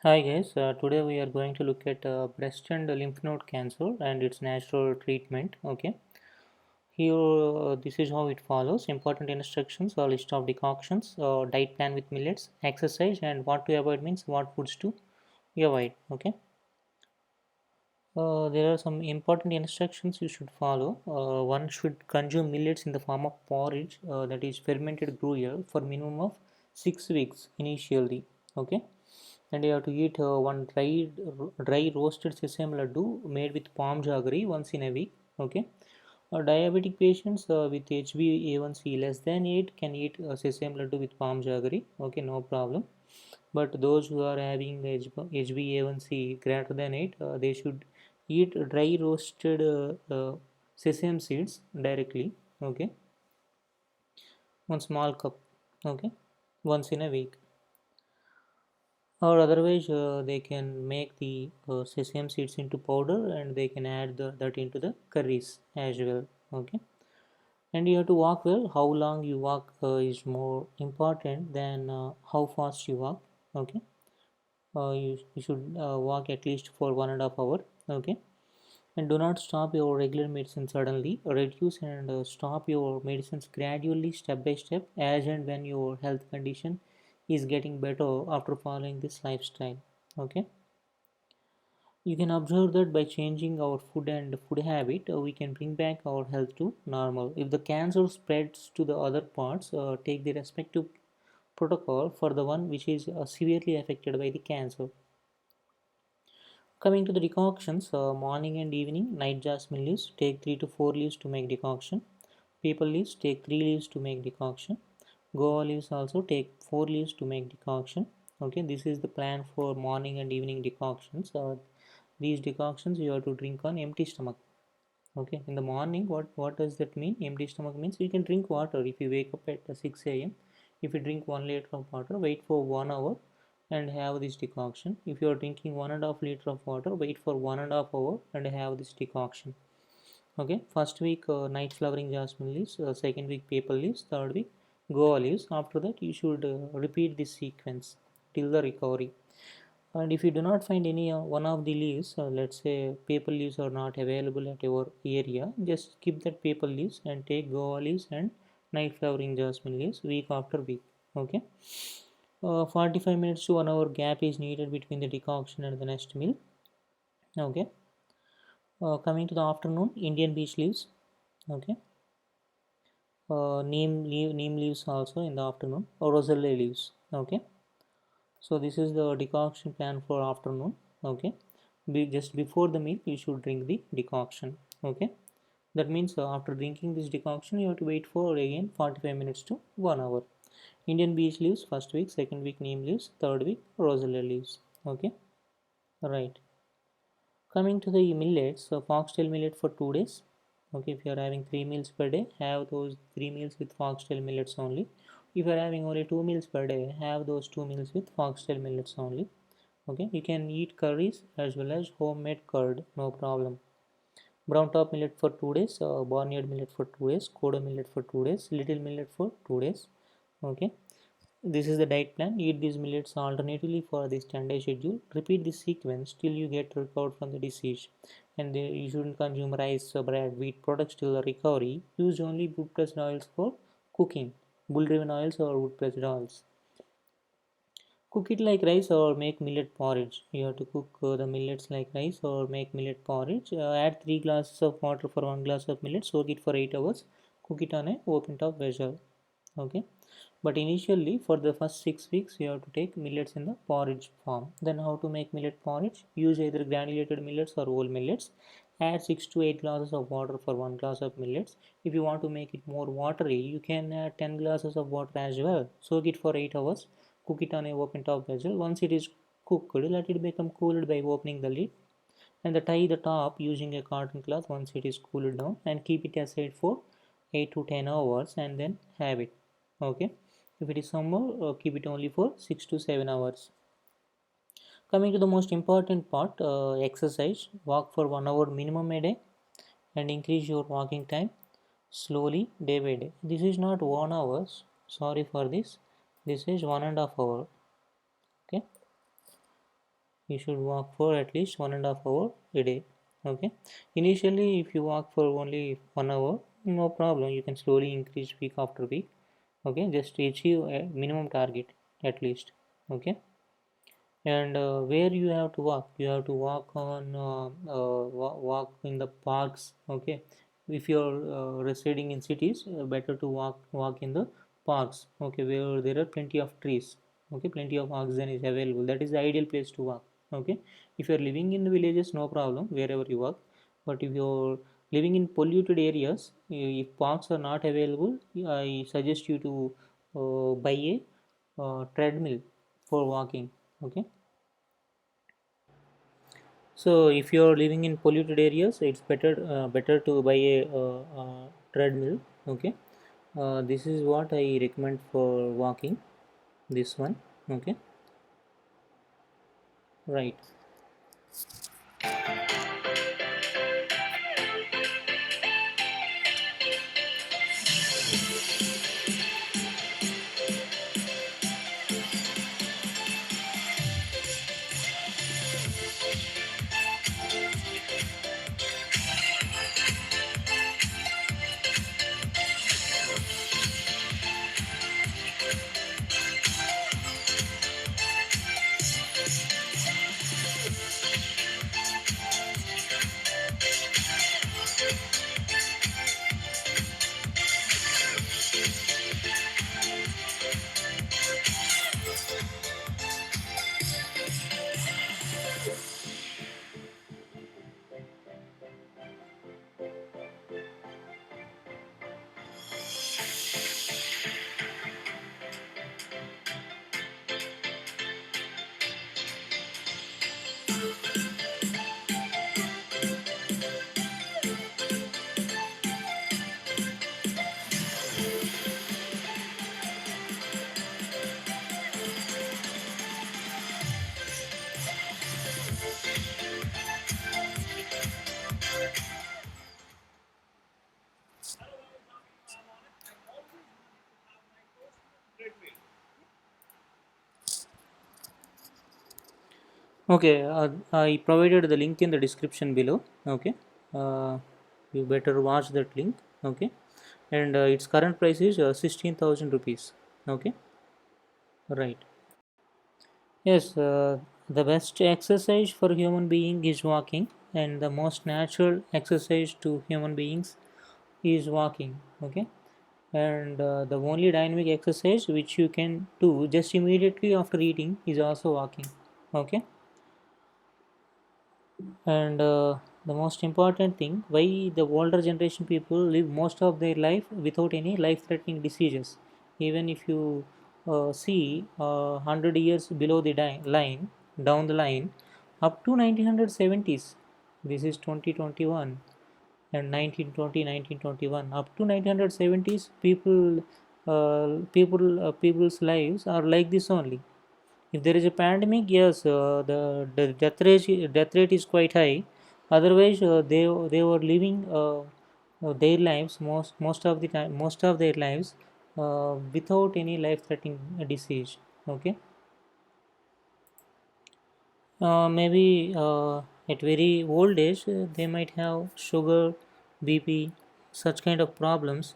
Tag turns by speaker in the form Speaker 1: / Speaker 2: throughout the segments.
Speaker 1: Hi guys, today we are going to look at breast and lymph node cancer and its natural treatment. Okay, here this is how it follows: important instructions, a list of decoctions, diet plan with millets, exercise, and what to avoid means what foods to avoid. Okay, there are some important instructions you should follow. One should consume millets in the form of porridge, that is fermented gruel, for minimum of 6 weeks initially. Okay, and you have to eat one dry roasted sesame laddu made with palm jaggery once in a week. Okay, diabetic patients with HbA1c less than 8 can eat sesame laddu with palm jaggery. Okay, no problem. But those who are having HbA1c greater than 8, they should eat dry roasted sesame seeds directly. Okay, one small cup. Okay, once in a week. Or otherwise, they can make the sesame seeds into powder and they can add that into the curries as well. Okay, and you have to walk well. How long you walk is more important than how fast you walk. Okay, you should walk at least for 1.5 hours. Okay, and do not stop your regular medicine suddenly. Reduce and stop your medicines gradually, step by step, as and when your health condition is getting better after following this lifestyle. Okay, you can observe that by changing our food and food habit, we can bring back our health to normal. If the cancer spreads to the other parts, take the respective protocol for the one which is severely affected by the cancer. Coming to the decoctions, morning and evening, night jasmine leaves, take 3 to 4 leaves to make decoction. People leaves, take 3 leaves to make decoction. Guava leaves also take 4 leaves to make decoction. Okay, this is the plan for morning and evening decoctions. These decoctions you have to drink on empty stomach. Okay, in the morning, what does that mean? Empty stomach means you can drink water. If you wake up at 6 a.m., if you drink 1 liter of water, wait for 1 hour and have this decoction. If you are drinking 1.5 liter of water, wait for 1.5 hour and have this decoction. Okay, first week night flowering jasmine leaves, second week paper leaves, third week guava leaves. After that, you should repeat this sequence till the recovery. And if you do not find any one of the leaves, let's say paper leaves are not available at your area, just skip that paper leaves and take guava leaves and night flowering jasmine leaves week after week. Okay, 45 minutes to 1 hour gap is needed between the decoction and the next meal. Okay, coming to the afternoon, Indian beech leaves. Okay, neem leaves also in the afternoon, or roselle leaves. Okay, so this is the decoction plan for afternoon. Okay, just before the meal you should drink the decoction. Okay, that means after drinking this decoction you have to wait for again 45 minutes to 1 hour. Indian beech leaves first week, second week neem leaves, third week rosella leaves. Okay, right. Coming to the millets, so foxtail millet for 2 days. Okay, if you are having 3 meals per day, have those 3 meals with foxtail millets only. If you are having only 2 meals per day, have those 2 meals with foxtail millets only. Okay, you can eat curries as well as homemade curd, no problem. Brown top millet for 2 days, barnyard millet for 2 days, kodo millet for 2 days, little millet for 2 days. Okay, this is the diet plan. Eat these millets alternatively for this 10-day schedule. Repeat this sequence till you get recovered from the disease. And you shouldn't consume rice, bread, wheat products till the recovery. Use only wood pressed oils for cooking, bull driven oils or wood pressed oils. Cook it like rice or make millet porridge. You have to cook the millets like rice or make millet porridge. Add 3 glasses of water for 1 glass of millet. Soak it for 8 hours. Cook it on a open top vessel. Okay, but initially for the first 6 weeks you have to take millets in the porridge form. Then how to make millet porridge? Use either granulated millets or whole millets. Add 6 to 8 glasses of water for 1 glass of millets. If you want to make it more watery, you can add 10 glasses of water as well. Soak it for 8 hours. Cook it on a open top vessel. Once it is cooked, let it become cooled by opening the lid and tie the top using a cotton cloth once it is cooled down, and keep it aside for 8 to 10 hours and then have it. Okay, if it is summer, keep it only for 6 to 7 hours. Coming to the most important part, exercise. Walk for 1 hour minimum a day and increase your walking time slowly day by day. This is not 1 hour, sorry for this, this is 1.5 hour. Okay, You should walk for at least 1.5 hour a day. Okay, initially if you walk for only 1 hour, no problem, you can slowly increase week after week. Okay, just achieve a minimum target at least. Okay, and where you have to walk, you have to walk on walk in the parks. Okay, if you're residing in cities, better to walk in the parks. Okay, where there are plenty of trees. Okay, plenty of oxygen is available, that is the ideal place to walk. Okay, if you're living in the villages, no problem, wherever you walk. But if you're living in polluted areas, if parks are not available, I suggest you to buy a treadmill for walking. Okay, so if you're living in polluted areas, it's better to buy a treadmill. Okay, this is what I recommend for walking. This one. Okay, right. Okay, I provided the link in the description below. Okay, uh, you better watch that link. Okay, and its current price is 16,000 rupees. Okay, right. Yes, the best exercise for human being is walking, and the most natural exercise to human beings is walking. Okay, and the only dynamic exercise which you can do just immediately after eating is also walking. Okay, and the most important thing, why the older generation people live most of their life without any life threatening diseases. Even if you see 100 years below the line, down the line, up to 1970s, this is 2021, and 1920 1921, up to 1970s, people's lives are like this only. If there is a pandemic, yes, the death rate is quite high. Otherwise, they were living their lives most of the time, most of their lives without any life threatening disease. Okay, maybe at very old age they might have sugar, BP, such kind of problems,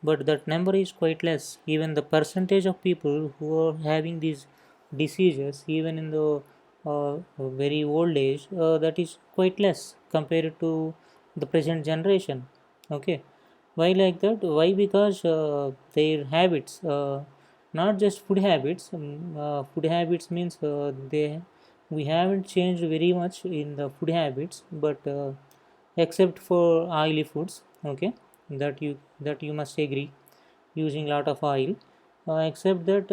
Speaker 1: but that number is quite less. Even the percentage of people who are having these diseases, even in the very old age, that is quite less compared to the present generation. Okay, why like that? Why? Because their habits, not just food habits. Food habits means they we haven't changed very much in the food habits, but except for oily foods. Okay, that you must agree, using lot of oil. Except that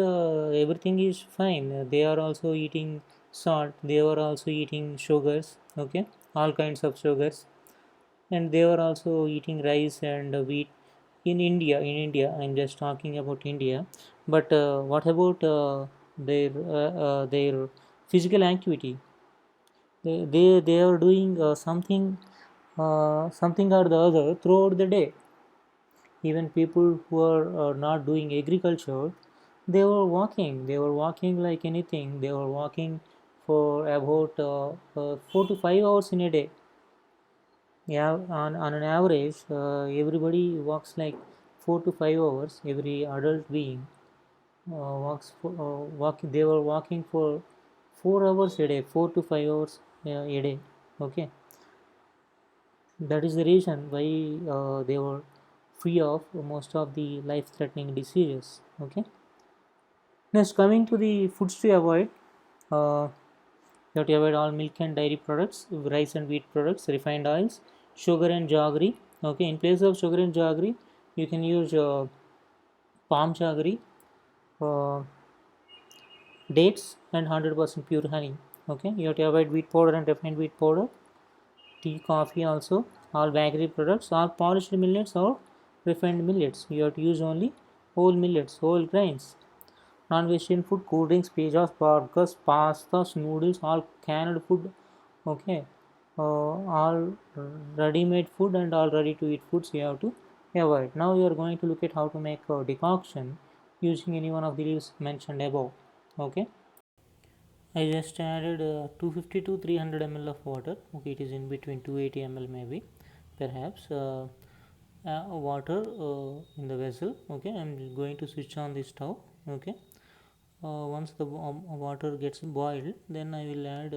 Speaker 1: everything is fine. They are also eating salt. They are also eating sugars. Okay, all kinds of sugars, and they were also eating rice and wheat. In India, I'm just talking about India. But what about their physical activity? They are doing something or the other throughout the day. Even people who are not doing agriculture, they were walking like anything. They were walking for about 4 to 5 hours in a day. Yeah, on an average, everybody walks like 4 to 5 hours. Every adult being they were walking for 4 hours a day, 4 to 5 hours a day. Okay, that is the reason why they were free of most of the life-threatening diseases. Okay, next, coming to the foods to avoid. Uh, you have to avoid all milk and dairy products, rice and wheat products, refined oils, sugar and jaggery. Okay, in place of sugar and jaggery, you can use palm jaggery, uh, dates, and 100% pure honey. Okay, you have to avoid wheat powder and refined wheat powder, tea, coffee, also all bakery products, all polished millets or refined millets. You have to use only whole millets, whole grains. Non-vegetarian food, cool drinks, pizzas, burgers, pastas, noodles, all canned food. Okay, all ready-made food and all ready-to-eat foods you have to avoid. Now you are going to look at how to make a decoction using any one of the leaves mentioned above. Okay, I just added 250 to 300 ml of water. Okay, it is in between 280 ml maybe, perhaps. Water in the vessel. Okay, I'm going to switch on the stove. Okay, once the water gets boiled, then I will add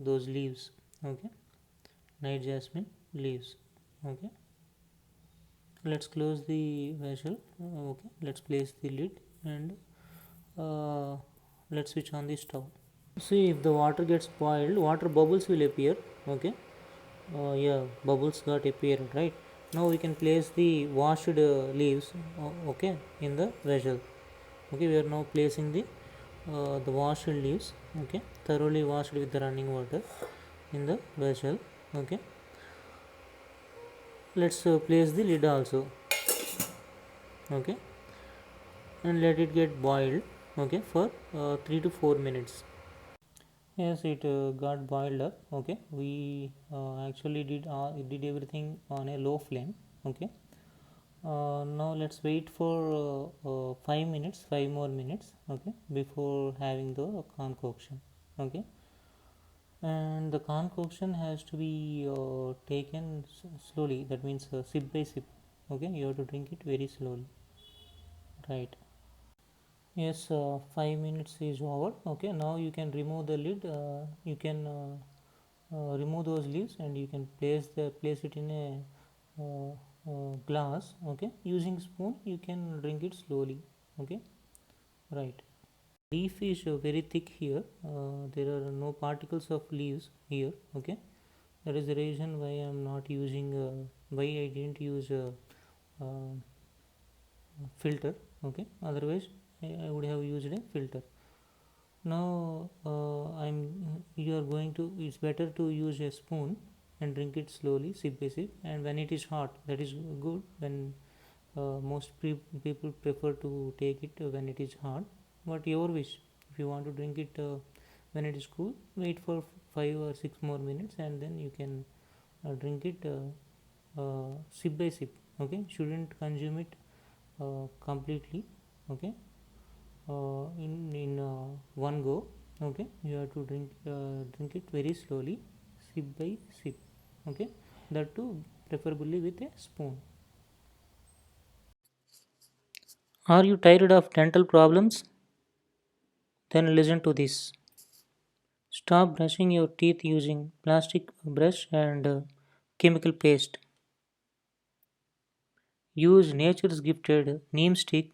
Speaker 1: those leaves. Okay, night jasmine leaves. Okay, let's close the vessel. Okay, let's place the lid and uh, let's switch on the stove. See, if the water gets boiled, water bubbles will appear. Okay, yeah, bubbles got appeared, right? Now we can place the washed leaves, okay, in the vessel. Okay, we are now placing the washed leaves, okay, thoroughly washed with the running water in the vessel. Okay, let's place the lid also. Okay, and let it get boiled. Okay, for 3 to 4 minutes. Yes, it got boiled up. Okay, we actually did everything on a low flame. Okay, now let's wait for 5 minutes, 5 more minutes. Okay, before having the concoction. Okay, and the concoction has to be taken slowly. That means sip by sip. Okay, you have to drink it very slowly. Right. Yes, 5 minutes is over. Okay, now you can remove the lid. You can remove those leaves and you can place it in a glass. Okay, using spoon you can drink it slowly. Okay, right. Leaf is very thick here. There are no particles of leaves here. Okay, that is the reason why I am not using why I didn't use uh, filter. Okay, otherwise I would have used a filter. Now you are going to, it's better to use a spoon and drink it slowly, sip by sip, and when it is hot, that is good. When most people prefer to take it when it is hot, but your wish. If you want to drink it when it is cool, wait for 5 or 6 more minutes and then you can drink it sip by sip. Okay, shouldn't consume it completely. Okay, in one go. Okay, you have to drink it very slowly, sip by sip. Okay, that too preferably with a spoon. Are you tired of dental problems? Then listen to this. Stop brushing your teeth using plastic brush and chemical paste. Use nature's gifted neem stick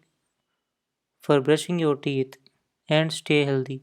Speaker 1: for brushing your teeth and stay healthy.